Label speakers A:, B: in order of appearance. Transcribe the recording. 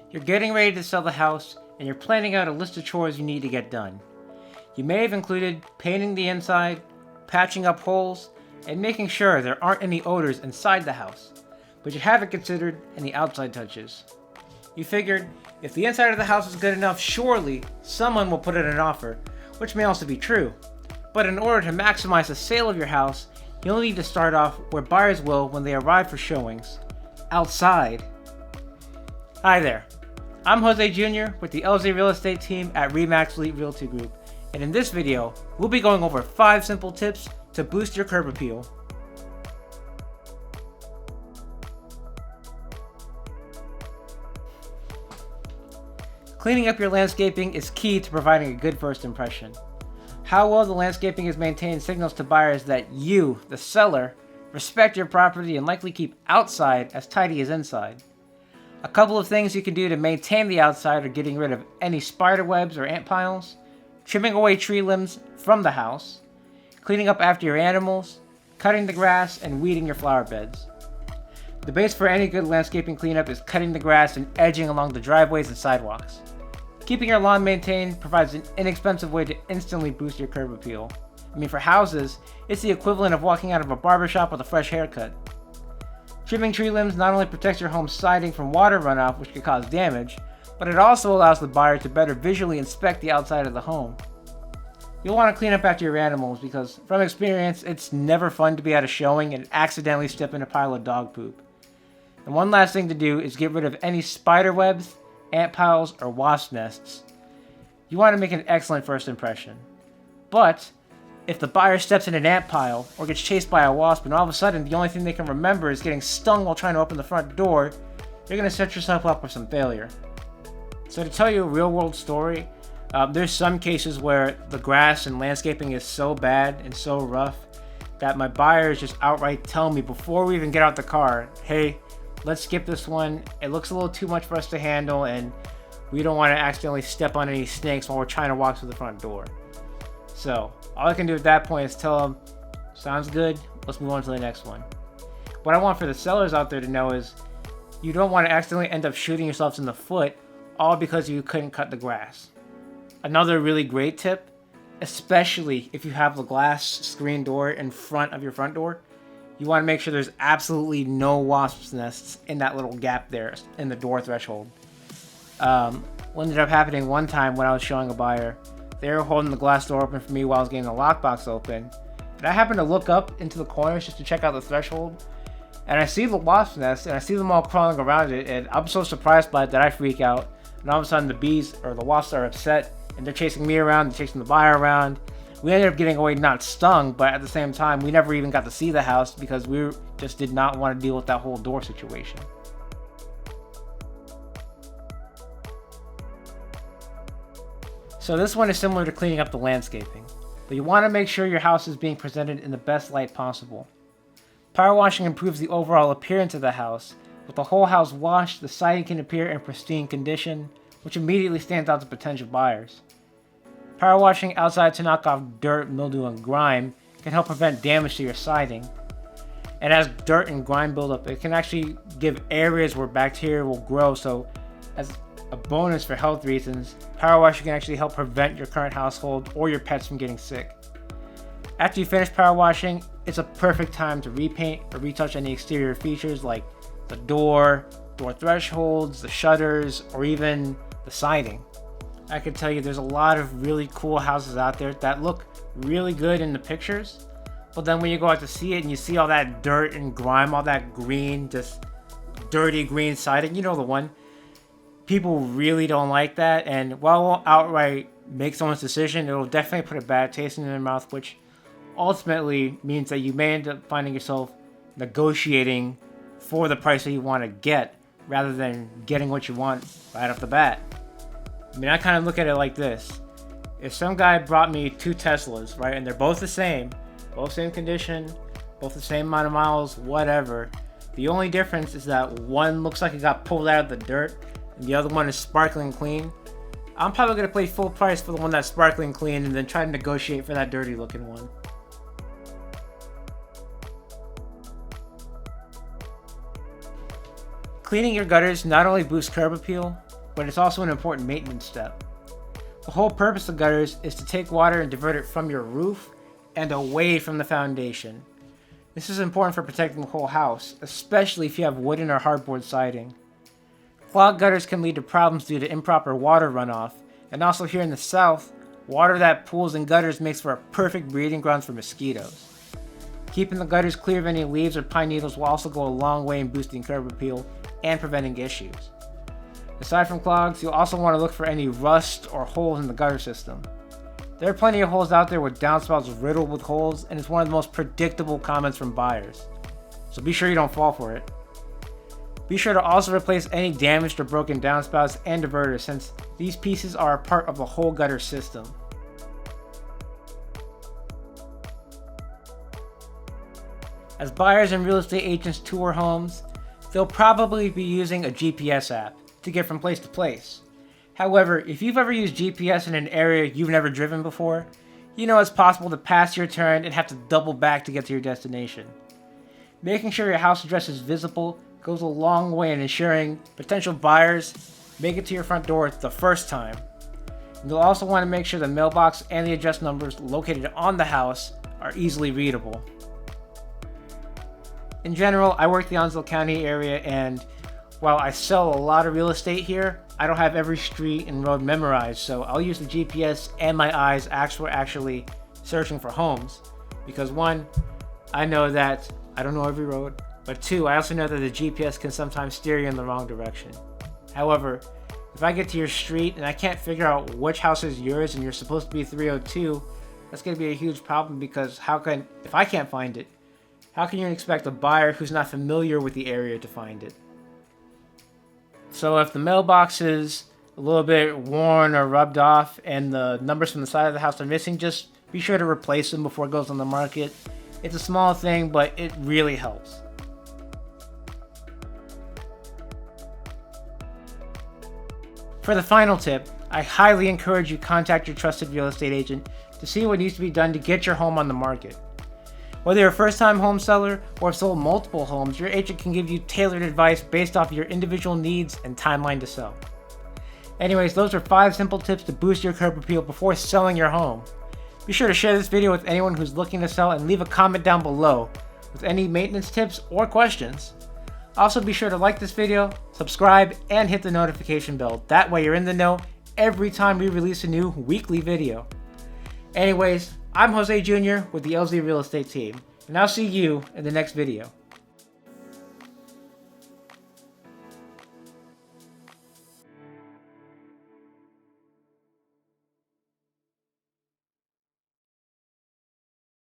A: You're getting ready to sell the house, and you're planning out a list of chores you need to get done. You may have included painting the inside, patching up holes, and making sure there aren't any odors inside the house, but you haven't considered any outside touches. You figured, if the inside of the house is good enough, surely someone will put in an offer, which may also be true. But in order to maximize the sale of your house, you'll need to start off where buyers will when they arrive for showings, outside. Hi there, I'm Jose Jr. with the LZ Real Estate team at RE/MAX Elite Realty Group, and in this video, we'll be going over 5 simple tips to boost your curb appeal. Cleaning up your landscaping is key to providing a good first impression. How well the landscaping is maintained signals to buyers that you, the seller, respect your property and likely keep outside as tidy as inside. A couple of things you can do to maintain the outside are getting rid of any spider webs or ant piles, trimming away tree limbs from the house, cleaning up after your animals, cutting the grass, and weeding your flower beds. The base for any good landscaping cleanup is cutting the grass and edging along the driveways and sidewalks. Keeping your lawn maintained provides an inexpensive way to instantly boost your curb appeal. For houses, it's the equivalent of walking out of a barbershop with a fresh haircut. Trimming tree limbs not only protects your home's siding from water runoff, which could cause damage, but it also allows the buyer to better visually inspect the outside of the home. You'll want to clean up after your animals because, from experience, it's never fun to be at a showing and accidentally step in a pile of dog poop. And one last thing to do is get rid of any spider webs, ant piles, or wasp nests. You want to make an excellent first impression. But if the buyer steps in an ant pile or gets chased by a wasp and all of a sudden the only thing they can remember is getting stung while trying to open the front door, you're going to set yourself up for some failure. So to tell you a real world story, there's some cases where the grass and landscaping is so bad and so rough that my buyers just outright tell me before we even get out the car, hey, let's skip this one. It looks a little too much for us to handle and we don't want to accidentally step on any snakes while we're trying to walk through the front door. So all I can do at that point is tell them, sounds good, let's move on to the next one. What I want for the sellers out there to know is you don't want to accidentally end up shooting yourselves in the foot all because you couldn't cut the grass. Another really great tip, especially if you have the glass screen door in front of your front door, you want to make sure there's absolutely no wasp nests in that little gap there in the door threshold. What ended up happening one time when I was showing a buyer, they were holding the glass door open for me while I was getting the lockbox open. And I happened to look up into the corners just to check out the threshold. And I see the wasp nest and I see them all crawling around it. And I'm so surprised by it that I freak out. And all of a sudden the bees or the wasps are upset and they're chasing me around, they're chasing the buyer around. We ended up getting away not stung, but at the same time, we never even got to see the house because we just did not want to deal with that whole door situation. So this one is similar to cleaning up the landscaping, but you want to make sure your house is being presented in the best light possible. Power washing improves the overall appearance of the house. With the whole house washed, the siding can appear in pristine condition, which immediately stands out to potential buyers. Power washing outside to knock off dirt, mildew, and grime can help prevent damage to your siding. And as dirt and grime build up, it can actually give areas where bacteria will grow, so as a bonus for health reasons, power washing can actually help prevent your current household or your pets from getting sick. After you finish power washing, it's a perfect time to repaint or retouch any exterior features like the door thresholds, the shutters, or even the siding. I can tell you there's a lot of really cool houses out there that look really good in the pictures, but then when you go out to see it and you see all that dirt and grime, all that green, just dirty green siding, you know the one. People really don't like that, and while it won't outright make someone's decision, it will definitely put a bad taste in their mouth, which ultimately means that you may end up finding yourself negotiating for the price that you want to get rather than getting what you want right off the bat. I kind of look at it like this. If some guy brought me 2 Teslas, right, and they're both the same condition, both the same amount of miles, whatever. The only difference is that one looks like it got pulled out of the dirt and the other one is sparkling clean. I'm probably going to pay full price for the one that's sparkling clean and then try to negotiate for that dirty looking one. Cleaning your gutters not only boosts curb appeal, but it's also an important maintenance step. The whole purpose of gutters is to take water and divert it from your roof and away from the foundation. This is important for protecting the whole house, especially if you have wooden or hardboard siding. Clogged gutters can lead to problems due to improper water runoff, and also here in the south, water that pools in gutters makes for a perfect breeding ground for mosquitoes. Keeping the gutters clear of any leaves or pine needles will also go a long way in boosting curb appeal and preventing issues. Aside from clogs, you'll also want to look for any rust or holes in the gutter system. There are plenty of holes out there with downspouts riddled with holes, and it's one of the most predictable comments from buyers. So be sure you don't fall for it. Be sure to also replace any damaged or broken downspouts and diverters, since these pieces are a part of the whole gutter system. As buyers and real estate agents tour homes, they'll probably be using a GPS app to get from place to place. However, if you've ever used GPS in an area you've never driven before, you know it's possible to pass your turn and have to double back to get to your destination. Making sure your house address is visible goes a long way in ensuring potential buyers make it to your front door the first time. And you'll also want to make sure the mailbox and the address numbers located on the house are easily readable. In general, I work the Onslow County area, and while I sell a lot of real estate here, I don't have every street and road memorized, so I'll use the GPS and my eyes actually searching for homes. Because one, I know that I don't know every road, but two, I also know that the GPS can sometimes steer you in the wrong direction. However, if I get to your street and I can't figure out which house is yours and you're supposed to be 302, that's going to be a huge problem, because if I can't find it, how can you expect a buyer who's not familiar with the area to find it? So if the mailbox is a little bit worn or rubbed off and the numbers from the side of the house are missing, just be sure to replace them before it goes on the market. It's a small thing, but it really helps. For the final tip, I highly encourage you to contact your trusted real estate agent to see what needs to be done to get your home on the market. Whether you're a first-time home seller or have sold multiple homes, your agent can give you tailored advice based off your individual needs and timeline to sell. Anyways, those are 5 simple tips to boost your curb appeal before selling your home. Be sure to share this video with anyone who's looking to sell, and leave a comment down below with any maintenance tips or questions. Also, be sure to like this video, subscribe, and hit the notification bell. That way you're in the know every time we release a new weekly video. Anyways, I'm Jose Jr. with the LZ Real Estate team, and I'll see you in the next video.